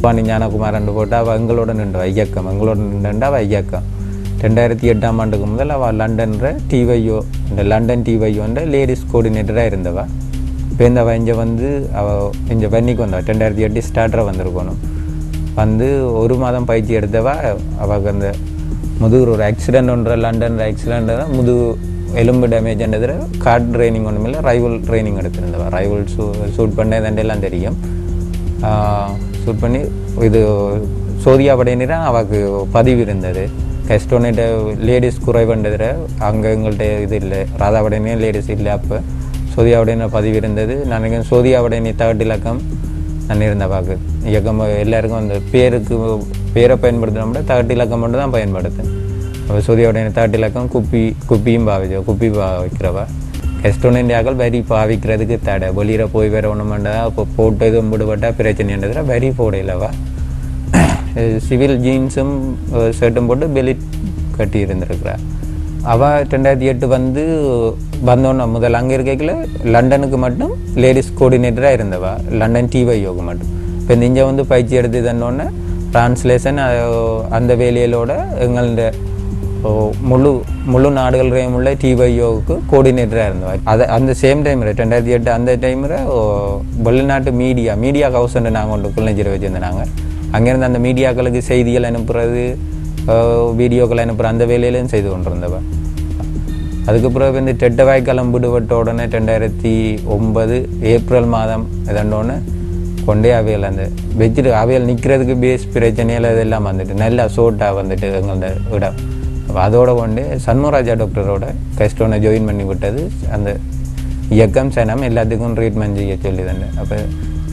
பாணி ஞானகுமாரன் போட்டு அவள் எங்களோட நின்று ஐயக்கம் எங்களோட நின்று அவள் ஐயக்கம் 2008ஆம் ஆண்டுக்கு முதல் அவள் லண்டன்ற டிவைஓ இந்த லண்டன் டிவைஓன்ற லேடிஸ் கோஆர்டினேட்டராக இருந்தவா. இப்போ அவள் இங்கே வந்து அவள் இங்கே வன்னிக்கு வந்தவள் 2008 ஸ்டார்டராக வந்திருக்கணும். வந்து ஒரு மாதம் பயிற்சி எடுத்தவா அவளுக்கு அந்த முதுகு ஒரு ஆக்சிடென்ட் ஒன்று லண்டன் ஆக்சிடென்ட் முதுகு எலும்பு டேமேஜ்ன்றதில் கார்ட் ட்ரைனிங் ஒன்றும் இல்லை ரைவல் ட்ரைனிங் எடுத்திருந்தவா. ரைவல் ஷூட் பண்ணதெல்லாம் தெரியும். ஷூட் பண்ணி இது சோதியா படையினா அவளுக்கு பதிவு இருந்தது. கஸ்டோனிட்ட லேடிஸ் குறைவுன்றதில் அங்கே எங்கள்கிட்ட இது இல்லை. ராதாவடைனே லேடிஸ் இல்லை. அப்போ சோதியாவுடைய பதிவு இருந்தது. நான் நினைக்கிறேன் சோதியாவுடைய 3rd இலக்கம் நான் இருந்த பார்க்கு இயக்கம் எல்லாருக்கும் அந்த பேரை பயன்படுத்தினோம்னா 3rd இலக்கம் மட்டும் தான் பயன்படுத்தேன். அப்போ சோதியாவுடைய 3rd இலக்கம் குப்பியும் குப்பி பாவிக்கிறவா. கஸ்டோனியாக்கள் வரி பாவிக்கிறதுக்கு தடை. வெளியில் போய் வேற ஒன்றுமெண்டா இப்போ போட்டு எதுவும் விடுபட்டால் பிரச்சனைன்றதில் வரி போடையிலவா. சிவில் ஜீன்ஸும் ஷர்ட்டும் போட்டு பெலிட் கட்டி இருந்திருக்கிறா. அவள் 2008 வந்து வந்தோன்னா முதல் அங்கே இருக்கல லண்டனுக்கு மட்டும் லேடிஸ் கோஆர்டினேட்டராக இருந்தவா. லண்டன் டிவைஓக்கு மட்டும். இப்போ இந்த இங்கே வந்து பயிற்சி எடுத்து தந்தோடனே டிரான்ஸ்லேஷன் அந்த வேலையிலோட எங்களோட முழு நாடுகளையும் உள்ள டிவைஓவுக்கு கோஆர்டினேட்டராக இருந்தவா. அதை அந்த சேம் டைமில் 2008 அந்த டைமில் வெளிநாட்டு மீடியா ஹவுஸ்ன்னு நாங்கள் ஒன்று குள்ளஞ்சிர வச்சுருந்தாங்க. அங்கேருந்து அந்த மீடியாக்களுக்கு செய்திகள் அனுப்புறது வீடியோக்கள் அனுப்புகிற அந்த வேலையிலையும் செய்து கொண்டிருந்தவ. அதுக்கப்புறம் வந்து டெட்டவாய்க்காலம் விடுபட்ட உடனே 2009 ஏப்ரல் மாதம் இதண்டோன்னு கொண்டே அவையில் அந்த வச்சுட்டு அவையில் நிற்கிறதுக்கு பேஸ் பிரச்சனையில் இதெல்லாம் வந்துட்டு நல்லா சோட்டாக வந்துட்டு எங்களோட இடம். அதோட கொண்டு சண்முகராஜா டாக்டரோட கஸ்டோனை ஜாயின் பண்ணி விட்டது. அந்த இயக்கம் சனம் எல்லாத்துக்கும் ட்ரீட்மெண்ட் செய்ய சொல்லி தானே. அப்போ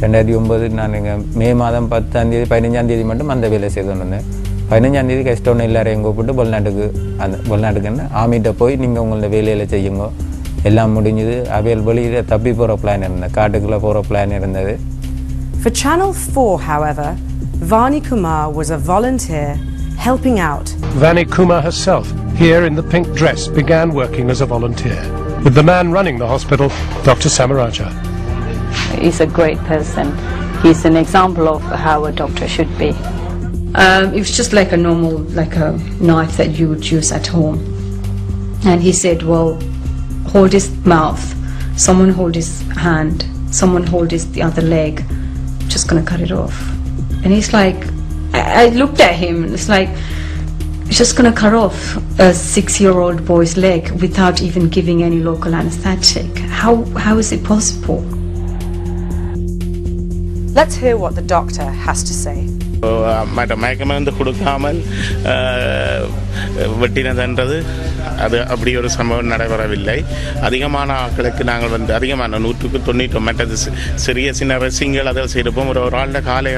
2009 நான் எங்கள் மே மாதம் 10ஆம் தேதி 15ஆம் தேதி மட்டும் அந்த வேலை செய்து கொண்டு வந்தேன். 15ஆம் தேதி கஸ்டோனை எல்லாரையும் கூப்பிட்டு வெளிநாட்டுக்குன்னு ஆமிட்ட போய் நீங்கள் உங்களோட வேலையில் செய்யுங்க எல்லாம் முடிஞ்சது. அவையில் வெளியில் தப்பி போகிற பிளான் இருந்தது. காட்டுக்குள்ளே போகிற பிளான் இருந்தது. For Channel 4, however, Vani Kumar was a volunteer helping out. Vani Kumar herself, here in the pink dress, began working as a volunteer with the man running the hospital, Dr. Samaraja. He's a great person. He's an example of how a doctor should be. It was just like a normal, like a knife that you would use at home. And he said, well, hold his mouth, someone hold his hand, someone hold the other leg, just gonna cut it off. And he's like, I looked at him and it's like, he's just gonna cut off a 6-year-old boy's leg without even giving any local anesthetic. How is it possible? Let's hear what the doctor has to say. மயக்கமருந்து கொடுக்காமல் வெட்டினதுன்றது அது அப்படி ஒரு சம்பவம் நடைபெறவில்லை. அதிகமான ஆட்களுக்கு நாங்கள் வந்து அதிகமான 100% மற்றது சிறிய சின்ன ரசிங்கள் அதை செய்திருப்போம். ஒரு ஆளுடைய காலை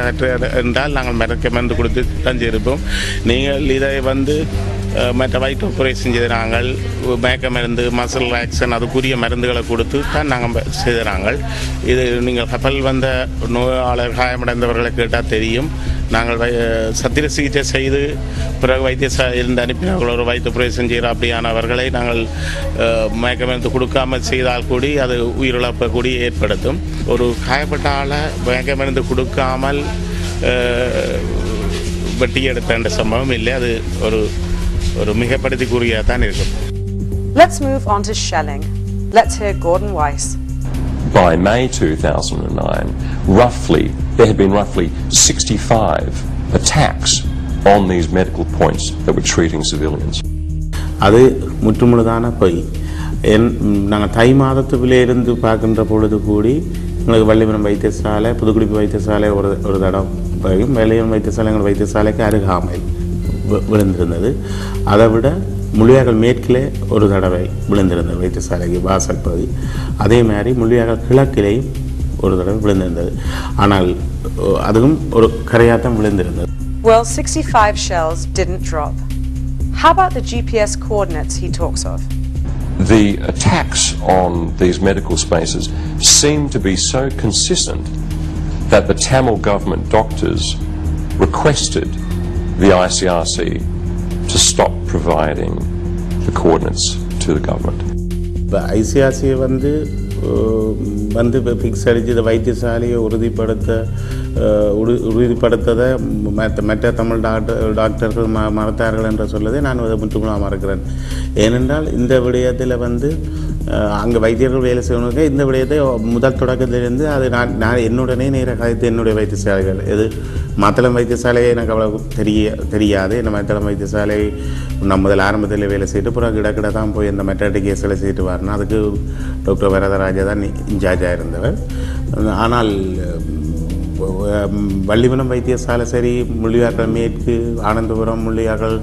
என்றால் நாங்கள் மயக்கமருந்து கொடுத்து தான் செய்திருப்போம். நீங்கள் இதை வந்து மற்ற வயிற்று ஆப்ரேஷன் செய்து நாங்கள் மயக்க மருந்து மசில் ரிலாக்ஸன் அதுக்குரிய மருந்துகளை கொடுத்து தான் நாங்கள் செய்கிறாங்க. இது நீங்கள் கப்பல் வந்த நோயாளர் காயமடைந்தவர்களை கேட்டால் தெரியும். நாங்கள் சத்திர சிகிச்சை செய்து பிறகு வைத்தியசாலையிலிருந்து அனுப்பினார்கள். ஒரு வயிற்று ஆப்ரேஷன் செய்கிற அப்படியானவர்களை நாங்கள் மயக்க மருந்து கொடுக்காமல் செய்தால் கூடி அது உயிரிழப்பை கூடி ஏற்படுத்தும். ஒரு காயப்பட்ட ஆளை மயக்க மருந்து கொடுக்காமல் வெட்டி எடுத்த சம்பவம் இல்லை. அது ஒரு மிகப்படுத்திக்குரியதாக தான் இருக்கும். Let's move on to shelling. Let's hear Gordon Weiss. By May 2009, there had been roughly 65 attacks on these medical points that were treating civilians. அது முற்றுமுழுதான பொய். நாங்கள் தை மாதத்துலேருந்து பார்க்கின்ற பொழுது கூடி எங்களுக்கு வள்ளிமரம் வைத்தியசாலை புதுக்குடிப்பு வைத்தியசாலை ஒரு தடம் வள்ளிமரம் வைத்தியசாலை எங்கள் வைத்தியசாலைக்கு அருகாமையில் விழுந்திருந்தது. அதை விட முள்ளியாகல் மேற்கிலே ஒரு தடவை விழுந்திருந்தது வைத்தியசாலைக்கு வாசல் பகுதி. அதே மாதிரி முள்ளியாகல் கிழக்கிலேயும் ஒரு தடவை விழுந்திருந்தது. ஆனால் அதுவும் ஒரு கரையாத்தான் விழுந்திருந்தது. Well, 65 shells didn't drop. How about the GPS coordinates he talks of? The attacks on these medical spaces seem to be so consistent that the Tamil government doctors requested the ICRC to stop providing the coordinates to the government. The ICRC வந்து fix அடித்து இந்த வைத்தியசாலையை உறுதிப்படுத்த உறுதிப்படுத்ததை மற்ற தமிழ் டாக்டர்கள் மறுத்தார்கள் என்று சொல்வதை நான் அதை முற்றுமுழுதாக மறுக்கிறேன். ஏனென்றால் இந்த விடயத்தில் வந்து அங்கே வைத்தியர்கள் வேலை செய்வதற்கு இந்த விடயத்தை முதல் தொடக்கத்திலிருந்து அது நான் என்னுடனே நேராக கதைத்து என்னுடைய வைத்தியசாலைகள் எது மத்தளம் வைத்தியசாலையை எனக்கு அவ்வளோ தெரியாது. இந்த மத்தளம் வைத்தியசாலை நான் முதல் ஆரம்பத்தில் வேலை செய்துட்டு பிறகு கிடக்கிட தான் போய் இந்த மெட்டர்னிட்டி கேஸில் செய்துட்டு வரணும். அதுக்கு டாக்டர் வரதராஜா தான் இன்சார்ஜாக இருந்தவர். ஆனால் வள்ளிமலம் வைத்தியசாலை சரி, முள்ளியாக்கள் மேற்கு, ஆனந்தபுரம், முள்ளியாக்கள்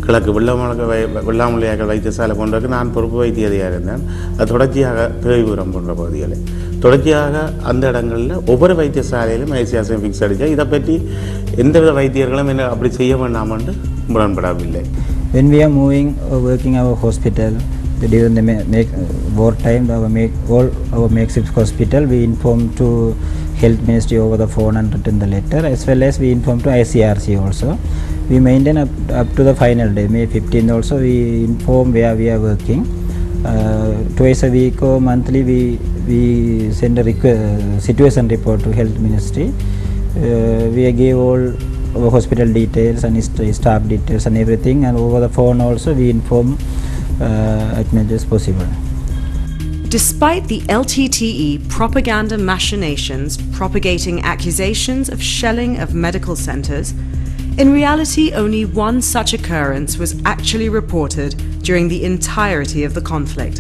கிழக்கு, வெள்ளாமுள்ளியாக்கள் வைத்தியசாலை போன்றதுக்கு நான் பொறுப்பு வைத்திய அதிகாரியாக இருந்தேன். அது தொடர்ச்சியாக தேவிபுரம் போன்ற பகுதிகளில் தொடர்ச்சியாக அந்த இடங்களில் ஒவ்வொரு வைத்தியசாலையிலும் ஐசிஆர்சிஎம் ஃபிக்ஸ் அடித்தா இதை பற்றி எந்தவித வைத்தியர்களும் என்ன அப்படி செய்ய வேண்டாம் என்று முரண்படவில்லை. When we are moving or working our hospital during the war time, all our makeshift hospital, we inform to Health Ministry over the phone and written the letter, as well as we inform to ICRC also. We maintain up to the final day, May 15th also, we inform where we are working. Twice a week or monthly we send a situation report to Health Ministry. We give all our hospital details and staff details and everything, and over the phone also we inform as much as possible. Despite the LTTE propaganda machinations propagating accusations of shelling of medical centres, in reality only one such occurrence was actually reported during the entirety of the conflict.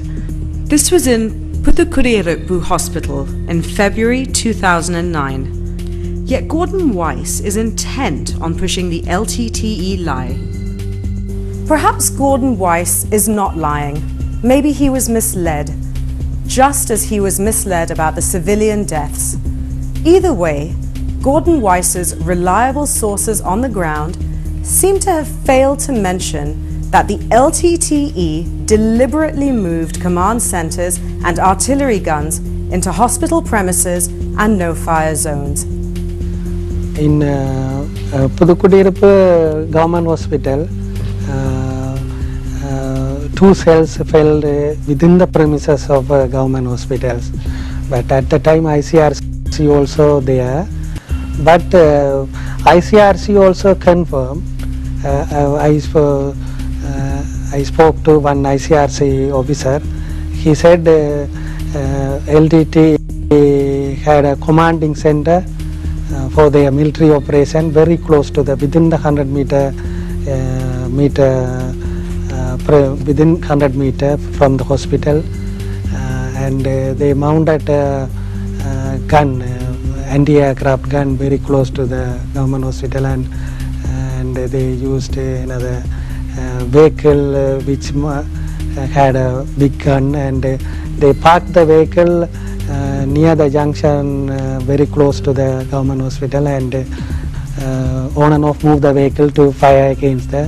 This was in Puthukudiyaruppu Hospital in February 2009. Yet Gordon Weiss is intent on pushing the LTTE lie. Perhaps Gordon Weiss is not lying. Maybe he was misled, just as he was misled about the civilian deaths. Either way, Gordon Weiss's reliable sources on the ground seem to have failed to mention that the LTTE deliberately moved command centres and artillery guns into hospital premises and no-fire zones. In Puthukudiyaruppu Government Hospital, 2 cells fell within the premises of government hospitals, but at the time ICRC also there. But ICRC also confirmed. I spoke to one ICRC officer. He said LTT had a commanding center for their military operation very close to within the 100 meter within 100 meter from the hospital, and they mounted a gun, anti-aircraft gun, very close to the government hospital, and they used another vehicle which had a big gun, and they parked the vehicle near the junction very close to the government hospital, and on and off moved the vehicle to fire against the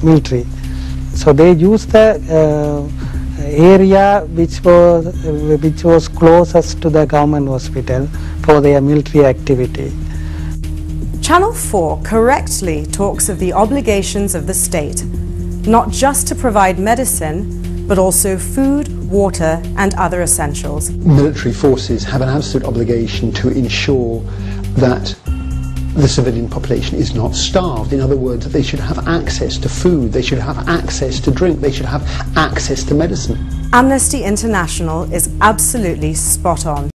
military. So they used the area which was closest to the government hospital for their military activity. Channel 4 correctly talks of the obligations of the state, not just to provide medicine, but also food, water and other essentials. Military forces have an absolute obligation to ensure that the civilian population is not starved. In other words, they should have access to food, they should have access to drink, they should have access to medicine. Amnesty International is absolutely spot on.